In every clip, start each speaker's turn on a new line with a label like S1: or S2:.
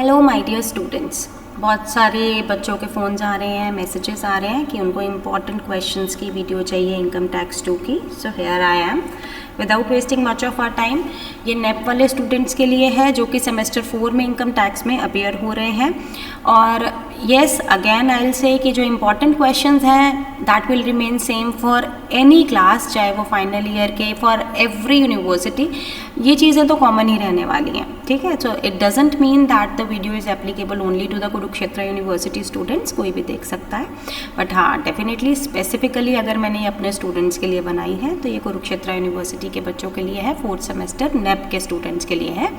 S1: Hello my dear students. बहुत सारे बच्चों के फ़ोन्स आ रहे हैं, मैसेजेस आ रहे हैं कि उनको इम्पॉर्टेंट क्वेश्चंस की वीडियो चाहिए इनकम टैक्स 2 की। So here I am without wasting much of our time. ये नेप वाले स्टूडेंट्स के लिए है जो कि सेमेस्टर 4 में इनकम टैक्स में अपेयर हो रहे हैं। और yes, again I will say कि जो इम्पॉर्टेंट क्वेश्चंस हैं that will remain same for any class, चाहे वो फाइनल ईयर के, फॉर एवरी यूनिवर्सिटी। ये चीज़ें तो कॉमन ही रहने वाली हैं, ठीक है। So it doesn't mean that the video is applicable only to the Kurukshetra university students, कोई भी देख सकता है। बट हाँ, डेफिनेटली स्पेसिफिकली अगर मैंने ये अपने स्टूडेंट्स के लिए बनाई है तो ये कुरुक्षेत्र यूनिवर्सिटी के बच्चों के लिए है, 4th सेमेस्टर नेप के स्टूडेंट्स के लिए है।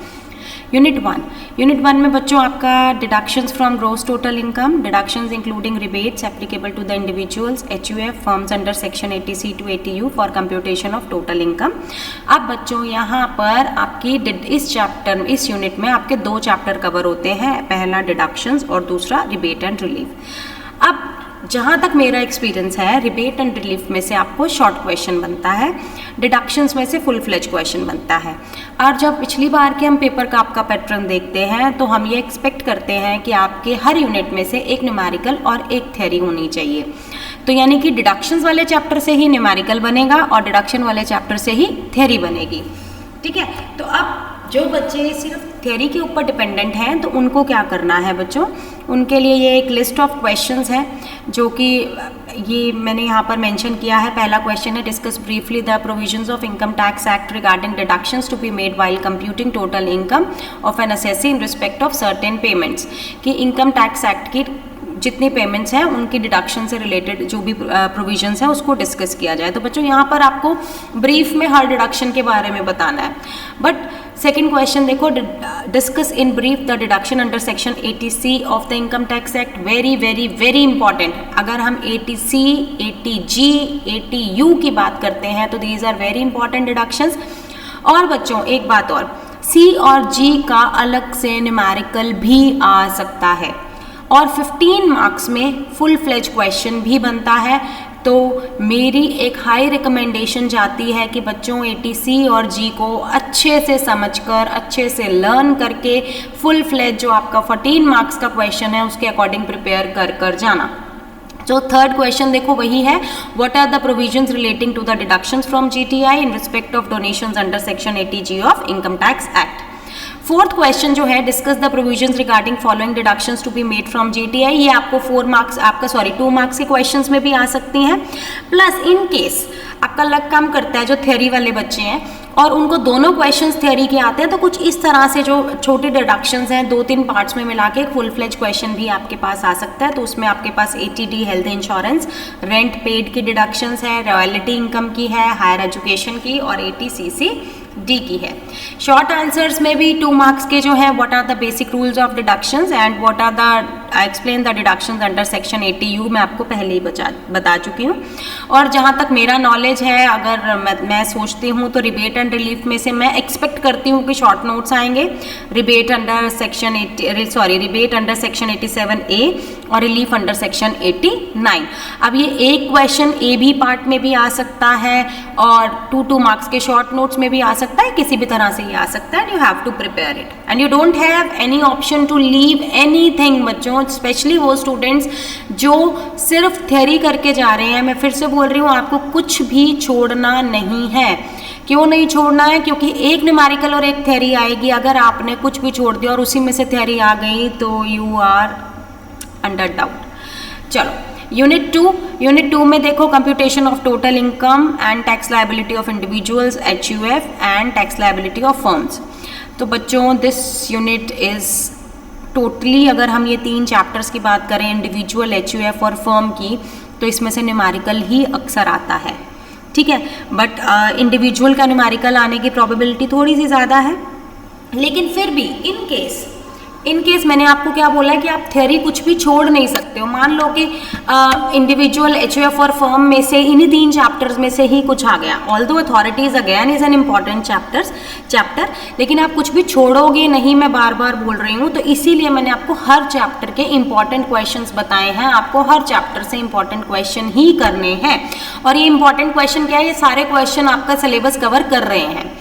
S1: यूनिट 1 में बच्चों आपका deductions from gross total income, deductions including rebates applicable to the individuals, HUF firms under section 80C to 80U for computation of total income. अब बच्चों यहाँ पर आपकी इस यूनिट में आपके 2 चैप्टर कवर होते हैं, पहला डिडक्शंस और दूसरा रिबेट एंड रिलीफ। अब जहाँ तक मेरा एक्सपीरियंस है, रिबेट एंड रिलीफ में से आपको शॉर्ट क्वेश्चन बनता है, डिडक्शंस में से फुल फ्लेज क्वेश्चन बनता है। और जब पिछली बार के हम पेपर का आपका पैटर्न देखते हैं तो हम ये एक्सपेक्ट करते हैं कि आपके हर यूनिट में से एक न्यूमेरिकल और एक थ्योरी होनी चाहिए। तो यानी कि डिडक्शंस वाले चैप्टर से ही न्यूमेरिकल बनेगा और डिडक्शन वाले चैप्टर से ही थ्योरी बनेगी, ठीक है। तो अब जो बच्चे सिर्फ थ्योरी के ऊपर डिपेंडेंट हैं तो उनको क्या करना है बच्चों, उनके लिए ये एक लिस्ट ऑफ क्वेश्चंस है जो कि ये मैंने यहाँ पर मेंशन किया है। पहला क्वेश्चन है, discuss briefly the provisions of income tax act regarding deductions to be made while computing total income of an assessee in respect of certain payments. कि इनकम टैक्स एक्ट की जितनी पेमेंट्स हैं उनकी deduction से related जो भी provisions हैं उसको डिस्कस किया जाए। तो बच्चों यहाँ पर आपको ब्रीफ में हर डिडक्शन के बारे में बताना है। बट सेकेंड क्वेश्चन देखो, discuss in brief the deduction under section 80C of the income tax act. Very very very important. अगर हम 80C, 80G, 80U की बात करते हैं तो these are very important deductions. और बच्चों एक बात और, C और G का अलग से न्यूमेरिकल भी आ सकता है और 15 मार्क्स में फुल फ्लेज क्वेश्चन भी बनता है। तो मेरी एक हाई रिकमेंडेशन जाती है कि बच्चों 80C और G को अच्छे से समझकर, अच्छे से लर्न करके फुल फ्लेज जो आपका 14 मार्क्स का क्वेश्चन है उसके अकॉर्डिंग प्रिपेयर कर जाना। जो थर्ड क्वेश्चन देखो वही है, what are the provisions relating to the deductions from GTI in respect of donations under section 80G of income tax act. Fourth question जो है, discuss the provisions regarding following deductions to be made from GTI। ये आपको 2 marks के questions में भी आ सकती हैं। Plus in case आपका लक काम करता है जो थ्योरी वाले बच्चे हैं और उनको दोनों क्वेश्चंस थ्योरी के आते हैं तो कुछ इस तरह से जो छोटे डिडक्शंस हैं 2-3 पार्ट्स में मिला के फुल फ्लेज क्वेश्चन भी आपके पास आ सकता है। तो उसमें आपके पास 80D health insurance, rent paid की डिडक्शंस है, रॉयल्टी इनकम की है, हायर एजुकेशन की और 80CC-D की है। शॉर्ट आंसर्स में भी 2 मार्क्स के जो है, what are the basic rules of deductions and what are the explain the deductions under section 80U मैं आपको पहले ही बता चुकी हूँ। और जहाँ तक मेरा नॉलेज है, अगर मैं सोचती हूँ तो रिबेट एंड रिलीफ में से मैं एक्सपेक्ट करती हूँ कि शॉर्ट नोट्स आएंगे। रिबेट अंडर सेक्शन 87A और रिलीफ अंडर सेक्शन 89। अब ये एक क्वेश्चन AB पार्ट में भी आ सकता है और 2 मार्क्स के शॉर्ट नोट्स में भी आ सकता है, किसी भी तरह से ये आ सकता है। You have to prepare it and you don't have any option to leave anything बच्चों, स्पेशली वो स्टूडेंट्स जो सिर्फ थ्योरी करके जा रहे हैं। मैं फिर से बोल रही हूँ, आपको कुछ भी छोड़ना नहीं है। क्यों नहीं छोड़ना है? क्योंकि एक न्यूमेरिकल और एक थ्योरी आएगी। अगर आपने कुछ भी छोड़ दिया और उसी में से थ्योरी आ गई तो यू आर अंडर डाउट। चलो यूनिट 2 में देखो, computation of total income and tax liability of individuals, HUF and tax liability of firms. तो बच्चों दिस यूनिट इज टोटली, अगर हम ये 3 चैप्टर्स की बात करें, इंडिविजुअल, HUF और फर्म की, तो इसमें से न्यूमेरिकल ही अक्सर आता है, ठीक है। बट इंडिविजुअल का न्यूमेरिकल आने की प्रोबेबिलिटी थोड़ी सी ज़्यादा है। लेकिन फिर भी इन केस मैंने आपको क्या बोला है कि आप थ्योरी कुछ भी छोड़ नहीं सकते हो। मान लो कि इंडिविजुअल, HUF और फर्म में से इन्हीं 3 चैप्टर्स में से ही कुछ आ गया। Although authorities again is an important chapter, लेकिन आप कुछ भी छोड़ोगे नहीं, मैं बार बार बोल रही हूँ। तो इसीलिए मैंने आपको हर चैप्टर के इंपॉर्टेंट क्वेश्चंस बताए हैं। आपको हर चैप्टर से इंपॉर्टेंट क्वेश्चन ही करने हैं। और ये इंपॉर्टेंट क्वेश्चन क्या है? ये सारे क्वेश्चन आपका सिलेबस कवर कर रहे हैं।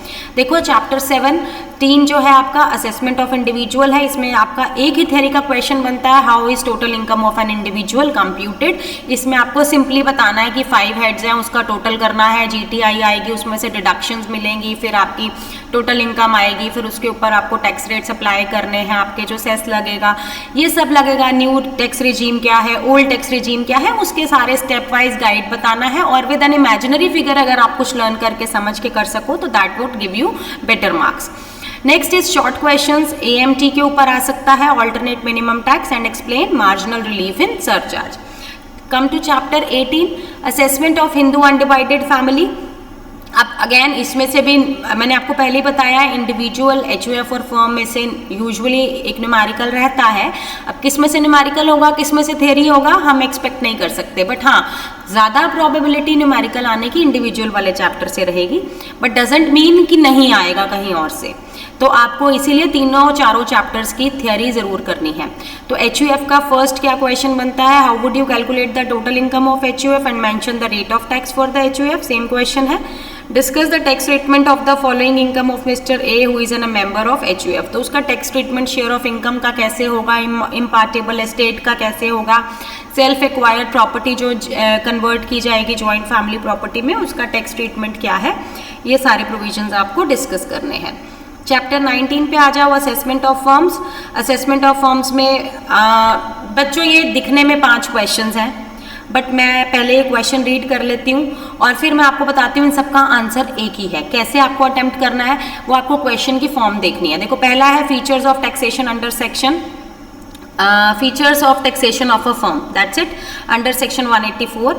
S1: देखो चैप्टर 17 जो है आपका असेसमेंट ऑफ इंडिविजुअल है, इसमें आपका एक ही थ्योरी का क्वेश्चन बनता है, how is total income of an individual computed. इसमें आपको सिंपली बताना है कि 5 हेड्स हैं, उसका टोटल करना है, जीटीआई आएगी, उसमें से डिडक्शंस मिलेंगी, फिर आपकी टोटल इनकम आएगी, फिर उसके ऊपर आपको टैक्स रेट्स अप्लाई करने हैं, आपके जो सेस लगेगा ये सब लगेगा, न्यू टैक्स रिजीम क्या है, ओल्ड टैक्स रिजीम क्या है, उसके सारे स्टेप वाइज गाइड बताना है। और विद एन इमेजिनरी फिगर अगर आप कुछ लर्न करके समझ के कर सको तो that would give you better marks. Next is short questions, AMT के ऊपर आ सकता है, alternate minimum tax and explain marginal relief in surcharge. Come to chapter 18, assessment of Hindu undivided family. अब अगेन इसमें से भी मैंने आपको पहले ही बताया, इंडिविजुअल, HUF और फर्म में से यूजुअली एक न्यूमेरिकल रहता है। अब किस में से न्यूमेरिकल होगा, किस में से थ्योरी होगा, हम एक्सपेक्ट नहीं कर सकते, बट हाँ ज़्यादा प्रोबेबिलिटी न्यूमेरिकल आने की इंडिविजुअल वाले चैप्टर से रहेगी, बट डजेंट मीन कि नहीं आएगा कहीं और से। तो आपको इसीलिए चारों चैप्टर्स की थ्योरी जरूर करनी है। तो HUF का फर्स्ट क्या क्वेश्चन बनता है, how would you calculate the total income of HUF and mention the rate of tax for the HUF, same question है। Discuss the tax treatment of the following income of mister A who is an a member of HUF। तो उसका tax treatment share of income का कैसे होगा, impartible estate का कैसे होगा, self acquired property जो कन्वर्ट की जाएगी जॉइंट फैमिली प्रॉपर्टी में, उसका टैक्स ट्रीटमेंट क्या है, ये सारे प्रोविजंस आपको डिस्कस करने हैं। चैप्टर 19 पे आ जाओ, assessment of firms. Assessment of firms में बच्चों ये दिखने में 5 क्वेश्चंस हैं, बट मैं पहले ये क्वेश्चन रीड कर लेती हूँ और फिर मैं आपको बताती हूँ इन सबका आंसर एक ही है। कैसे आपको अटेम्प्ट करना है वो आपको क्वेश्चन की फॉर्म देखनी है। देखो पहला है features of taxation under section features of taxation of a firm, that's it, under section 184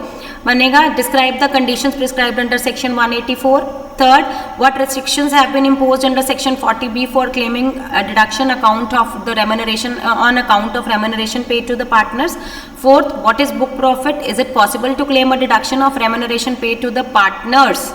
S1: बनेगा। Describe the conditions prescribed under section 184। Third, what restrictions have been imposed under section 40B for claiming a deduction account of the remuneration on account of remuneration paid to the partners. Fourth, what is book profit? Is it possible to claim a deduction of remuneration paid to the partners?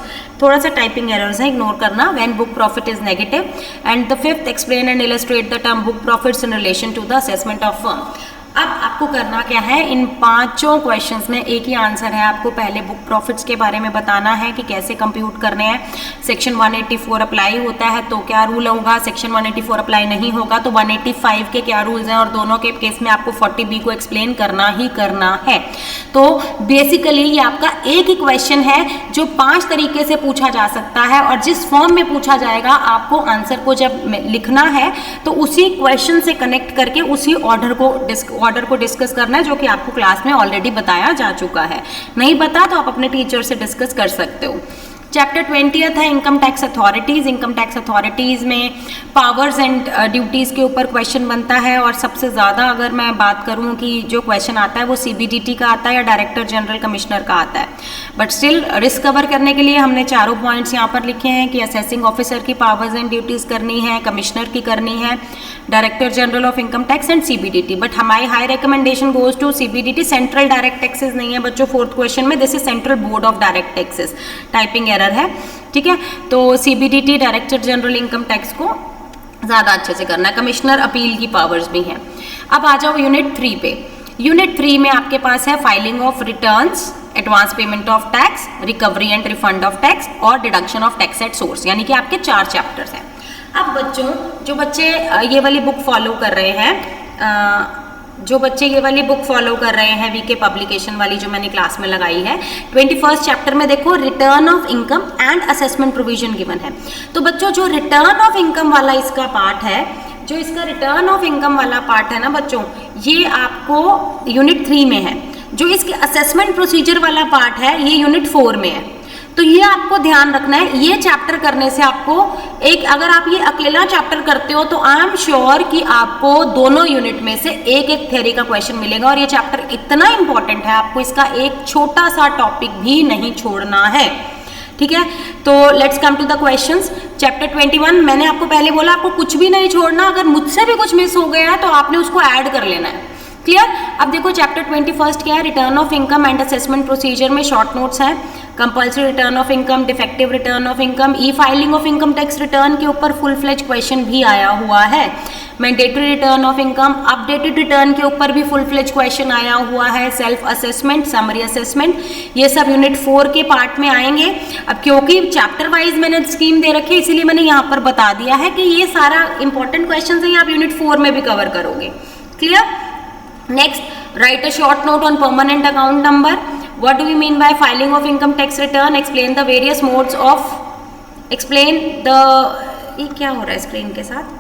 S1: थोड़ा सा typing errors है, ignore करना, when book profit is negative. And the fifth, explain and illustrate the term book profits in relation to the assessment of firm. अब आपको करना क्या है, इन 5 questions में एक ही आंसर है। आपको पहले बुक प्रॉफिट्स के बारे में बताना है कि कैसे कंप्यूट करने हैं। सेक्शन 184 अप्लाई होता है तो क्या रूल होगा, सेक्शन 184 अप्लाई नहीं होगा तो 185 के क्या रूल्स हैं, और दोनों के केस में आपको 40B को एक्सप्लेन करना ही करना है। तो बेसिकली ये आपका एक ही क्वेश्चन है जो 5 तरीके से पूछा जा सकता है, और जिस फॉर्म में पूछा जाएगा आपको आंसर को जब लिखना है तो उसी क्वेश्चन से कनेक्ट करके उसी ऑर्डर को डिस्कस करना है, जो कि आपको क्लास में ऑलरेडी बताया जा चुका है। नहीं बता तो आप अपने टीचर से डिस्कस कर सकते हो। चैप्टर 20 है income tax authorities. Income tax authorities में पावर्स एंड ड्यूटीज़ के ऊपर क्वेश्चन बनता है, और सबसे ज़्यादा अगर मैं बात करूं कि जो क्वेश्चन आता है वो CBDT का आता है या डायरेक्टर जनरल कमिश्नर का आता है, बट स्टिल रिस्क कवर करने के लिए हमने चारों पॉइंट्स यहाँ पर लिखे हैं कि असेसिंग ऑफिसर की पावर्स एंड ड्यूटीज़ करनी है, कमिश्नर की करनी है, director general of income tax and CBDT। But हमारी high recommendation goes to CBDT। Central direct taxes नहीं है बच्चों 4th क्वेश्चन में, this is central board of direct taxes, typing error है, ठीक है। तो CBDT director general income tax को ज़्यादा अच्छे से करना है। कमिश्नर अपील की पावर्स भी हैं। अब आ जाओ यूनिट 3 पे। यूनिट 3 में आपके पास है filing of returns, advance payment of tax, recovery and refund of tax और deduction of tax at source, यानी कि आपके 4 चैप्टर्स हैं। अब बच्चों जो बच्चे ये वाली बुक फॉलो कर रहे हैं, वीके पब्लिकेशन वाली जो मैंने क्लास में लगाई है, 21st चैप्टर में देखो return of income and assessment provision given है। तो बच्चों जो रिटर्न ऑफ इनकम वाला इसका पार्ट है, जो इसका रिटर्न ऑफ इनकम वाला पार्ट है ना बच्चों, ये आपको यूनिट 3 में है। जो इसके असेसमेंट प्रोसीजर वाला पार्ट है ये यूनिट 4 में है। तो ये आपको ध्यान रखना है, ये चैप्टर करने से आपको अगर आप ये अकेला चैप्टर करते हो तो आई एम श्योर कि आपको दोनों यूनिट में से एक थ्योरी का क्वेश्चन मिलेगा, और ये चैप्टर इतना इंपॉर्टेंट है आपको इसका एक छोटा सा टॉपिक भी नहीं छोड़ना है, ठीक है। तो let's come to the questions. Chapter 21 मैंने आपको पहले बोला आपको कुछ भी नहीं छोड़ना, अगर मुझसे भी कुछ मिस हो गया है तो आपने उसको ऐड कर लेना है, क्लियर। अब देखो चैप्टर 21 क्या है, return of income and assessment procedure में शॉर्ट नोट्स हैं। Compulsory return of income, defective return of income, E filing of income tax return के ऊपर फुल फ्लेज क्वेश्चन भी आया हुआ है। Mandatory return of income, updated return के ऊपर भी फुल फ्लेज क्वेश्चन आया हुआ है, सेल्फ असेसमेंट, समरी असेसमेंट, ये सब यूनिट 4 के पार्ट में आएंगे। अब क्योंकि चैप्टर वाइज मैंने स्कीम दे रखी है इसीलिए मैंने यहाँ पर बता दिया है कि ये सारा इंपॉर्टेंट क्वेश्चन है, आप यूनिट 4 में भी कवर करोगे। Clear? Next, write a short note on permanent account number. What do we mean by filing of income tax return, explain the various modes of, explain the, ये क्या हो रहा है स्क्रीन के साथ,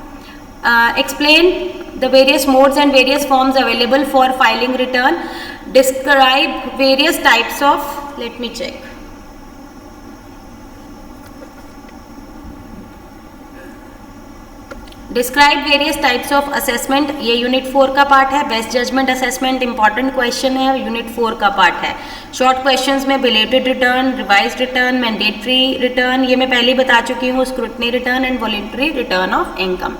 S1: explain the various modes and various forms available for filing return, describe various types of, let me check, describe various types of assessment, ये unit 4 का part है। Best judgement assessment important question है, unit 4 का part है। Short questions में belated return, revised return, mandatory return, ये मैं पहले ही बता चुकी हूँ, scrutiny return and voluntary return of income.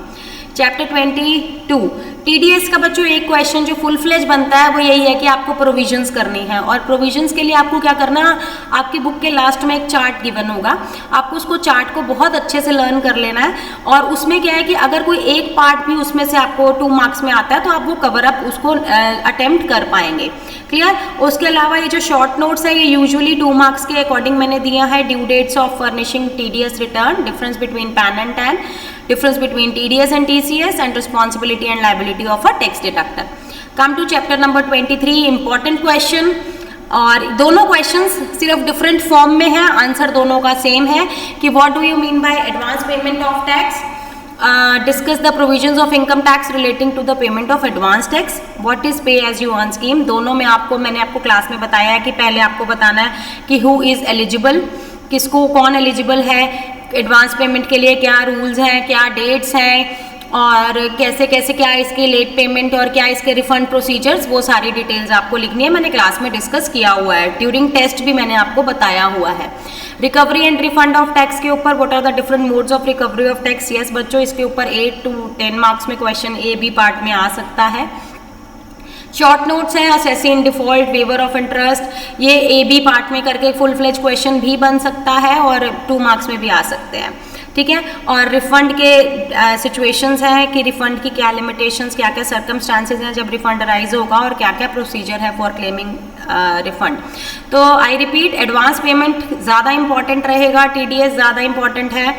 S1: Chapter 22 TDS का बच्चों एक क्वेश्चन जो फुल फ्लेज बनता है वो यही है कि आपको प्रोविजंस करनी है, और प्रोविजंस के लिए आपको क्या करना है, आपकी बुक के लास्ट में एक चार्ट गिवन होगा, आपको उसको चार्ट को बहुत अच्छे से लर्न कर लेना है। और उसमें क्या है कि अगर कोई एक पार्ट भी उसमें से आपको 2 मार्क्स में आता है तो आप वो कवर अप उसको अटेम्प्ट कर पाएंगे। क्लियर? उसके अलावा ये जो शॉर्ट नोट्स है ये यूजुअली 2 मार्क्स के अकॉर्डिंग मैंने दिया है। Due dates of furnishing TDS return, difference between PAN and TAN, difference between TDS and TCS, and responsibility and liability of a tax deductor. Come to chapter number 23, important question, और दोनों questions सिर्फ different form में है, answer दोनों का same है कि what do you mean by advance payment of tax, discuss the provisions of income tax relating to the payment of advance tax, what is pay as you earn scheme. दोनों में मैंने आपको class में बताया है कि पहले आपको बताना है कि हु इज एलिजिबल, किसको कौन एलिजिबल है एडवांस पेमेंट के लिए, क्या रूल्स हैं, क्या डेट्स हैं, और कैसे कैसे क्या इसके लेट पेमेंट और क्या इसके रिफंड प्रोसीजर्स, वो सारी डिटेल्स आपको लिखनी है। मैंने क्लास में डिस्कस किया हुआ है, ड्यूरिंग टेस्ट भी मैंने आपको बताया हुआ है। Recovery and refund of tax के ऊपर what are the different modes of recovery of tax. Yes बच्चों, इसके ऊपर 8 to 10 मार्क्स में क्वेश्चन ए बी पार्ट में आ सकता है। शॉर्ट नोट्स हैं, assessee in default, waiver of interest, ये ए बी पार्ट में करके फुल फ्लेज क्वेश्चन भी बन सकता है और 2 मार्क्स में भी आ सकते हैं। ठीक है? और रिफंड के सिचुएशंस हैं कि रिफंड की क्या लिमिटेशंस, क्या क्या सर्कमस्टांसेस हैं जब रिफंड अराइज होगा, और क्या क्या प्रोसीजर है फॉर क्लेमिंग रिफंड। तो आई रिपीट, एडवांस पेमेंट ज़्यादा इंपॉर्टेंट रहेगा, टीडीएस ज़्यादा इंपॉर्टेंट है,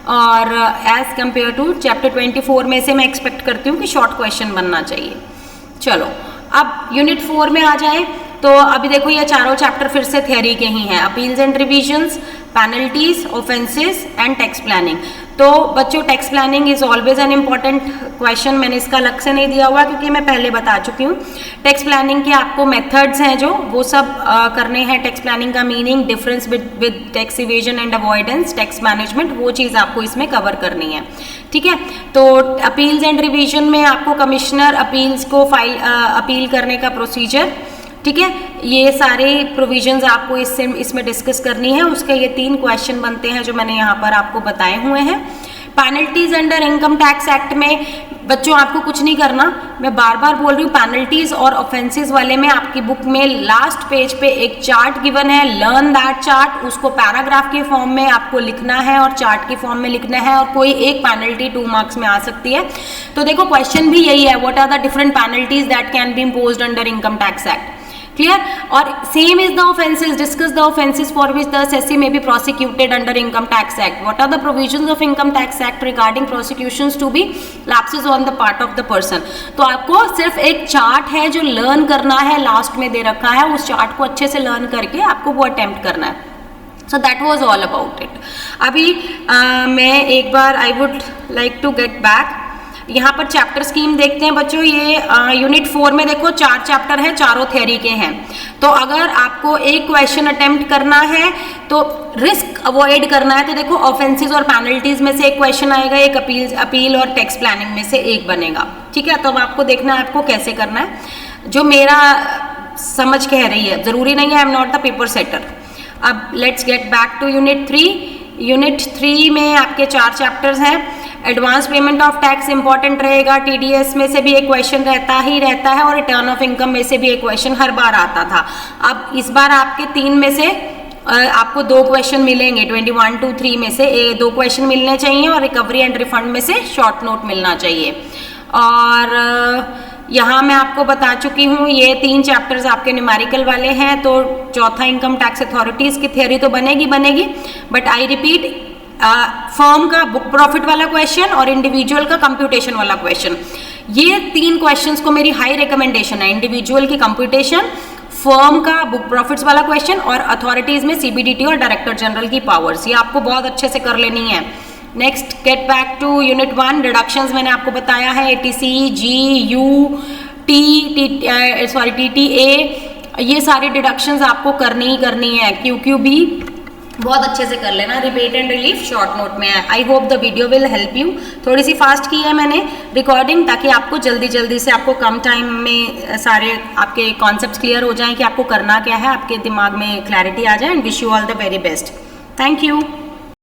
S1: और एज कम्पेयर टू चैप्टर 24 में से मैं एक्सपेक्ट करती हूँ कि शॉर्ट क्वेश्चन बनना चाहिए। चलो अब यूनिट 4 में आ जाए तो अभी देखो ये चारों चैप्टर फिर से थ्योरी के ही हैं, appeals and revisions, penalties, offences and tax planning. तो बच्चों tax planning is always an important question, मैंने इसका अलग से नहीं दिया हुआ क्योंकि मैं पहले बता चुकी हूँ। टैक्स प्लानिंग के आपको मेथड्स हैं जो वो सब करने हैं। टैक्स प्लानिंग का meaning, difference with tax evasion and avoidance, tax management, वो चीज़ आपको इसमें कवर करनी है। ठीक है? तो अपील्स एंड रिविजन में आपको कमिश्नर अपील्स को अपील करने का प्रोसीजर, ठीक है, ये सारे प्रोविजंस आपको इसमें डिस्कस करनी है। उसके ये 3 क्वेश्चन बनते हैं जो मैंने यहाँ पर आपको बताए हुए हैं। Penalties under income tax act में बच्चों आपको कुछ नहीं करना, मैं बार बार बोल रही हूँ, पेनल्टीज और ऑफेंसेस वाले में आपकी बुक में लास्ट पेज पे एक चार्ट गिवन है, लर्न दैट चार्ट, उसको पैराग्राफ के फॉर्म में आपको लिखना है और चार्ट के फॉर्म में लिखना है, और कोई एक पेनल्टी 2 मार्क्स में आ सकती है। तो देखो क्वेश्चन भी यही है, what are the different penalties that can be imposed under income tax act. Clear? और same is the offenses, discuss the offenses for which the assessee may be prosecuted under income tax act. What are the provisions of income tax act regarding prosecutions to be lapses on the part of the person. तो आपको सिर्फ एक chart है जो learn करना है, last में दे रखा है, उस चार्ट को अच्छे से लर्न करके आपको वो अटेम्प्ट करना है। So that was all about it. अभी मैं एक बार I would like to get back, यहाँ पर चैप्टर स्कीम देखते हैं बच्चों। ये यूनिट 4 में देखो 4 चैप्टर हैं, चारों थ्योरी के हैं। तो अगर आपको एक क्वेश्चन अटेम्प्ट करना है तो रिस्क अवॉइड करना है तो देखो ऑफेंसेस और पेनल्टीज में से एक क्वेश्चन आएगा, एक अपील और टैक्स प्लानिंग में से एक बनेगा। ठीक है? तो अब आपको देखना है आपको कैसे करना है, जो मेरा समझ कह रही है, जरूरी नहीं है, I am not the paper setter. अब let's get back to unit 3। Unit 3 में आपके 4 चैप्टर्स हैं। Advance payment of tax important रहेगा, टीडीएस में से भी एक क्वेश्चन रहता है, और रिटर्न ऑफ इनकम में से भी एक क्वेश्चन हर बार आता था। अब इस बार आपके 3 में से आपको 2 क्वेश्चन मिलेंगे, 21 to 3 में से 2 क्वेश्चन मिलने चाहिए, और रिकवरी एंड रिफंड में से शॉर्ट नोट मिलना चाहिए। और यहाँ मैं आपको बता चुकी हूँ, ये 3 चैप्टर्स आपके न्यूमेरिकल वाले हैं, तो चौथा इनकम टैक्स अथॉरिटीज की थ्योरी तो बनेगी, बट आई रिपीट, फर्म का बुक प्रॉफिट वाला क्वेश्चन और इंडिविजुअल का कंप्यूटेशन वाला क्वेश्चन, ये 3 क्वेश्चंस को मेरी हाई रिकमेंडेशन है। इंडिविजुअल की कंप्यूटेशन, फर्म का बुक प्रॉफिट्स वाला क्वेश्चन और अथॉरिटीज में सीबीडीटी और डायरेक्टर जनरल की पावर्स, ये आपको बहुत अच्छे से कर लेनी है। Next, get back to unit 1, deductions मैंने आपको बताया है, एटीसी, जी, यू, टीटीए, ये सारी डिडक्शंस आपको करनी ही करनी है। क्यू भी बहुत अच्छे से कर लेना, rebate and relief short note में है। I hope the video will help you. थोड़ी सी फास्ट की है मैंने रिकॉर्डिंग, ताकि आपको जल्दी जल्दी से, आपको कम टाइम में सारे आपके कॉन्सेप्ट्स क्लियर हो जाएं कि आपको करना क्या है, आपके दिमाग में क्लैरिटी आ जाए। And wish you all the very best. Thank you.